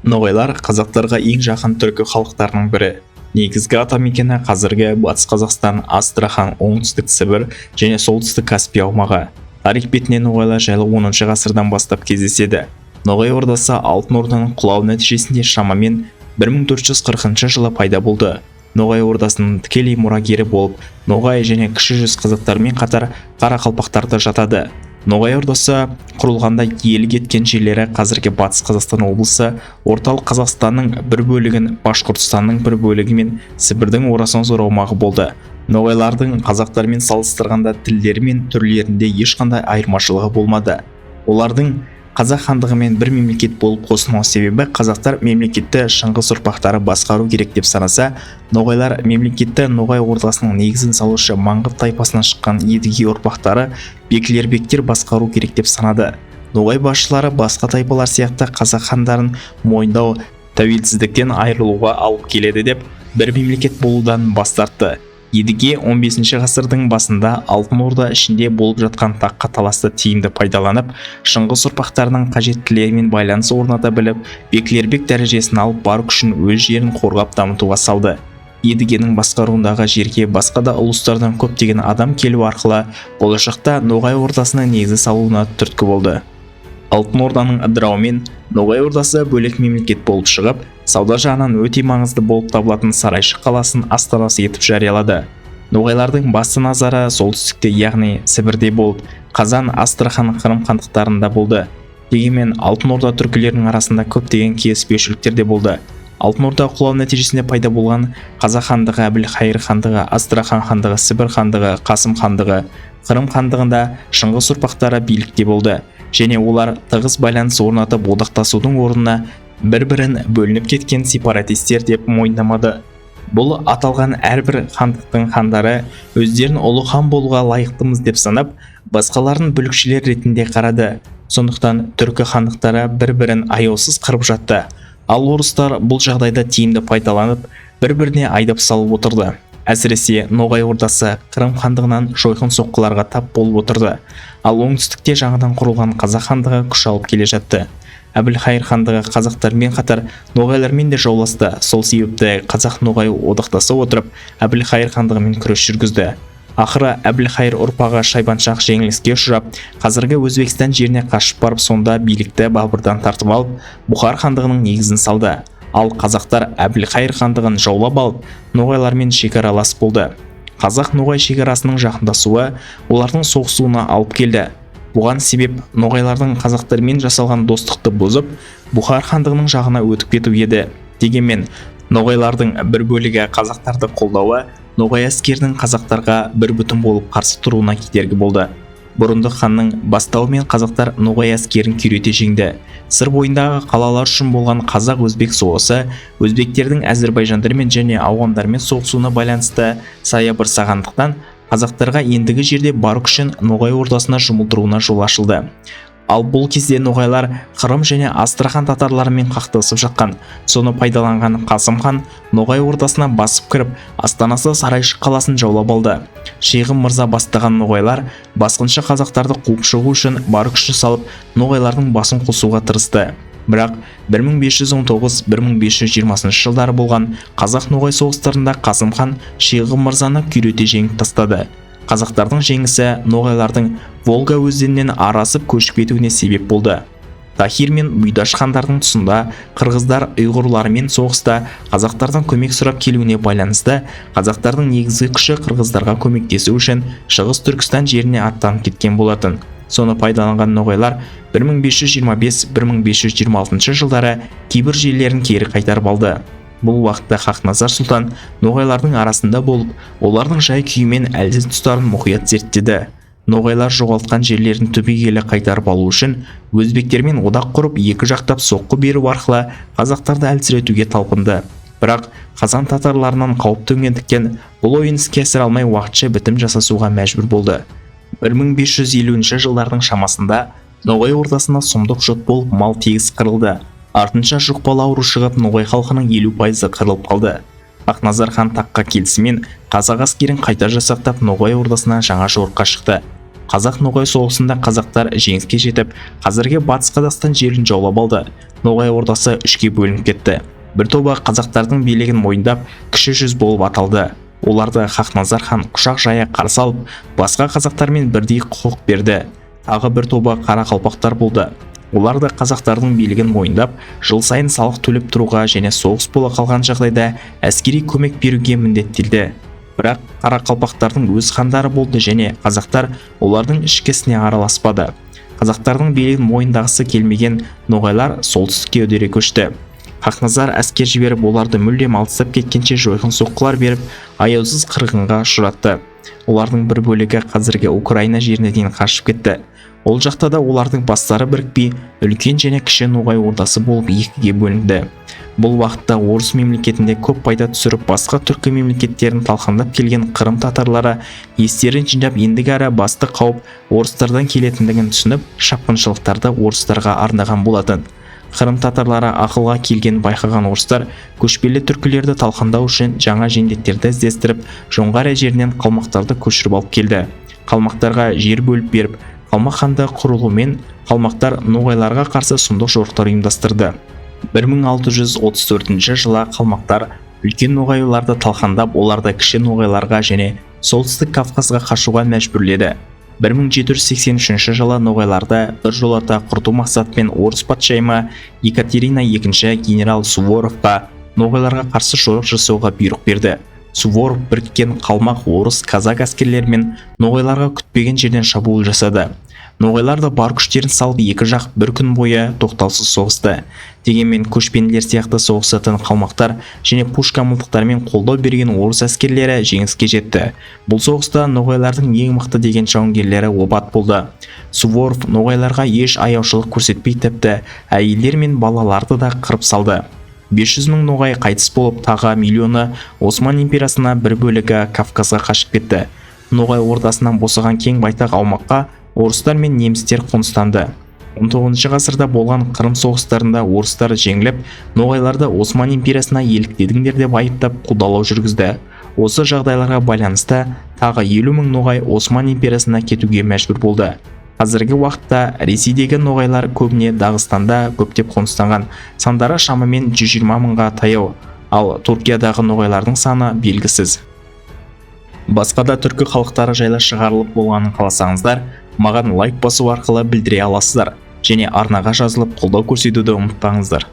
Ноғайлар қазақтарға ең жақын түркі халықтарының бірі. Негізгі атамекені қазіргі Батыс Қазақстан, Астрахан, Оңтүстік Сібір және Солтүстік Каспий аумағы. Тарих бетінде ноғайлар жайлы 10 ғасырдан бастап кездеседі. Ноғай ордасы Алтын Орданың құлауы нәтижесінде шамамен 1440 жылы пайда болды. Ноғай ордасының тікелей мұрагері болып, Ноғай және кіші жүз қазақтармен қатар қарақалпақтар да жатады. Ноғай ордасы құрылғанда иелік еткен жерлері қазіргі Батыс Қазақстан облысы, орталық Қазақстанның бір бөлігін, Башқұртстанның бір бөлігі мен Сібірдің орасан зор аумағы болды. Ноғайлардың қазақтармен салыстырғанда тілдері мен түрлерінде ешқандай айырмашылығы болмады. Олардың қазақ хандығымен бір мемлекет болып қосылмау себебі қазақтар мемлекетті Шыңғыс ұрпақтары басқару керек деп санаса, ноғайлар мемлекетті Ноғай ордасының негізін салушы Маңғыт тайпасынан шыққан Едіге ұрпақтары Бекілербектер басқару керек деп санады. Ноғай басшылары басқа тайпалар сияқты қазақ хандарын мойындау тәуелсіздіктен айырылуға алып келеді деп бір мемлекет болудан бас тартты. Едіге 15 ғасырдың басында Алтын Орда ішінде болып жатқан таққа таласты тиімді пайдаланып, Шыңғыс ұрпақтарының қажеттілерімен байланыс орната біліп, Бекілербек дәрежесін алып бар күшін өз жерін қорғап дамытуға салды. Едігенің басқаруындағы жерге басқа да ұлыстардан көптеген адам келу арқылы болашақта Ноғай ордасының негізі салуына түрткі болды. Алтын Орданың ыдырауымен Ноғай ордасы бөлек мемлекет болып шығып, сауда жағынан өте маңызды болып табылатын Сарайшық қаласын астанасы етіп жариялады. Ноғайлардың басты назары солтүстікте, яғни Сібірде болып, Қазан, Астрахан, Қырым хандықтарында болды. Дегенмен Алтын Орда түркілерінің арасында көптеген келіспеушіліктер де болды. Алтын Орда құлау нәтижесінде пайда болған Қазақ хандығы, Әбілхайыр хандығы, Астрахан хандығы, Сібір хандығы, Қасым хандығы, Қырым хандығында Шыңғыс ұрпақтары билікте болды және олар тығыз байланыс орнатып одақтасудың орнына бір-бірін бөлініп кеткен сепаратистер деп мойындамады. Бұл аталған әрбір хандықтың хандары өздерін ұлы хан болуға лайықтымыз деп санап, басқаларын бүлікшілер ретінде қарады. Сондықтан түркі хандықтары бір-бірін аяусыз қырып жатты. Ал орыстар бұл жағдайды тиімді пайдаланып, бір-біріне айдап салып отырды. Әсіресе Ноғай ордасы Қырым хандығынан жойқын соққыларға тап болып отырды. Ал оңтүстікте жаңадан құрылған Қазақ хандығы күш алып келе жатты. Әбілхайыр хандығы қазақтармен қатар ноғайлармен де жауласты. Сол себепті Қазақ Ноғай одақтаса отырып, Әбілхайыр хандығымен күрес жүргізді. Ақыры Әбілхайыр ұрпағы Шайбаншақ жеңіліске ұшырап, қазіргі Өзбекстан жеріне қашып барып, сонда билікті Бабырдан тартып алып, Бұхар хандығының негізін салды. Ал қазақтар Әбілхайыр хандығын жаулап алып, ноғайлармен шекаралас болды. Қазақ-Ноғай шекарасының жақындасуы олардың соғысуына алып келді. Бұған себеп ноғайлардың қазақтармен жасалған достықты бұзып, Бұхар хандығының жағына өтіп кету еді. Дегенмен, ноғайлардың бір бөлігі қазақтарды қолдауы Ноғай әскерінің қазақтарға бір бүтін болып қарсы тұруына кедергі болды. Бұрындық ханның бастауымен қазақтар Ноғай әскерін күйрете жеңді. Сыр бойындағы қалалар үшін болған қазақ-өзбек соғысы өзбектердің әзірбайжандармен және ауғандармен соғысуына байланысты саябырсығандықтан қазақтарға ендігі жерде бар күшін Ноғай ордасына жұмылдыруына жол ашылды. Ал бұл кезде ноғайлар Қырым және Астрахан татарларымен қақтығысып жатқан. Соны пайдаланған Қасым хан Ноғай ордасына басып кіріп, астанасы Сарайшық қаласын жаулап алды. Шейхым мырза бастаған ноғайлар басқыншы қазақтарды қуып шығу үшін бар күшін салып, ноғайлардың басын қосуға тырысты. Бірақ 1519-1520 жылдары болған Қазақ-Ноғай соғыстарында Қасым хан Шейхым мырзаны күйрете жеңіп тастады. Қазақтардың жеңісі ноғайлардың Волга өзенінен арасып көшіп кетуіне себеп болды. Тахир мен Бұйдаш хандардың тұсында қырғыздар ұйғырлармен соғыста қазақтардан көмек сұрап келуіне байланысты қазақтардың негізгі күші қырғыздарға көмектесу үшін Шығыс Түркістан жеріне аттанып кеткен болатын. Соны пайдаланған ноғайлар 1525-1526 жылдары кейбір жерлерін кері қайтарып алды. Бұл уақытта Хақназар сұлтан ноғайлардың арасында болып, олардың жай күйімен әлсіз тұстарын мұқият зерттеді. Ноғайлар жоғалтқан жерлерін түбегейлі қайтарып алу үшін өзбектермен одақ құрып, екі жақтап соққы беру арқылы қазақтарды әлсіретуге талпынды. Бірақ Қазан татарларынан қауіп төнгендіктен бұл ойын іске асыра алмай уақытша бітім жасасуға мәжбүр болды. 1550 жылдардың шамасында Ноғай ордасына сұмдық жұт болып мал тегіс қырылды. Артынша жұқпалы ауру шығып, Ноғай халқының 50% қырылып қалды. Хақназар хан таққа келісімен қазақ әскерін қайта жасақтап Ноғай ордасына жаңа жорыққа шықты. Қазақ-Ноғай соғысында қазақтар жеңіске жетіп, қазіргі Батыс Қазақстан жерін жаулап алды. Ноғай ордасы үшке бөлініп кетті. Бір тобы қазақтардың билігін мойындап, кіші жүз болып аталды. Оларды Хақназар хан құшақ жая қарсы алып, басқа қазақтармен бірдей құқық берді. Тағы бір тобы қарақалпақтар болды. Олар да қазақтардың билігін мойындап, жыл сайын салық төлеп тұруға және соғыс бола қалған жағдайда әскери көмек беруге міндеттелді. Бірақ қарақалпақтардың өз хандары болды және қазақтар олардың ішкі ісіне араласпады. Қазақтардың билігін мойындағысы келмеген ноғайлар солтүстікке үдере көшті. Хақназар әскер жіберіп, оларды мүлдем алыстап кеткенше жойқын соққылар беріп, аяусыз қырғынға ұшыратты. Олардың бір бөлігі қазіргі Украина жеріне дейін қашып кетті. Ол жақта да олардың бастары бірікпей, үлкен және кіші Ноғай ордасы болып екіге бөлінді. Бұл уақытта орыс мемлекетінде көп пайда түсіріп, басқа түркі мемлекеттерін талқандап келген Қырым татарлары естерін жинап, ендігі ары басты қауіп орыстардан келетіндігін түсініп, шапқыншылықтарды орыстарға арнаған болатын. Қырым татарлары ақылға келген байқаған орыстар көшпелі түркілерді талқандау үшін жаңа жендеттерді іздестіріп, Жоңғар жерінен қалмақтарды көшіріп алып келді. Қалмақтарға жер бөліп беріп, Қалмақ ханды құрылуымен қалмақтар ноғайларға қарсы сұмдық жорықтар ұйымдастырды. 1634 жылы қалмақтар үлкен ноғайларды талқандап, оларды кіші ноғайларға және солтүстік Кавказға қашуға мәжбүрледі. 1783 жылы ноғайларды біржолата құрту мақсатпен орыс патшайымы Екатерина II генерал Суворовқа ноғайларға қарсы жорық жасауға бұйрық берді. Суворов біріккен қалмақ, орыс, казак әскерлерімен ноғайларға күтпеген жерден шабуыл жасады. Ноғайлар да бар күштерін салып, екі жақ бір күн бойы тоқтаусыз соғысты. Дегенмен көшпенділер сияқты соғысатын қалмақтар және пушка мылтықтармен қолдау берген орыс әскерлері жеңіске жетті. Бұл соғыста ноғайлардың ең мықты деген жауынгерлері опат болды. Суворов ноғайларға еш аяушылық көрсетпей, тіпті әйелдер мен балаларды да қырып салды. 500 мың ноғай қайтыс болып, тағы миллионы Осман империясына, бір бөлігі Кавказға қашып кетті. Ноғай ордасынан босаған кең байтақ аумаққа орыстар мен немістер қоныстанды. 19 ғасырда болған Қырым соғыстарында орыстар жеңіліп, ноғайларды Осман империясына еліктедіңдер деп айыптап қудалау жүргізді. Осы жағдайларға байланысты тағы 50 мың ноғай Осман империясына кетуге мәжбүр болды. Қазіргі уақытта Ресейдегі ноғайлар көбіне Дағыстанда көптеп қоныстанған, сандары шамамен 120 мыңға таяу, ал Түркиядағы ноғайлардың саны белгісіз. Басқа да түркі халықтары жайлы шығарылып болғанын қаласаңыздар, маған лайк басу арқылы білдіре аласыздар және арнаға жазылып қолдау көрсетуді ұмытпаңыздар.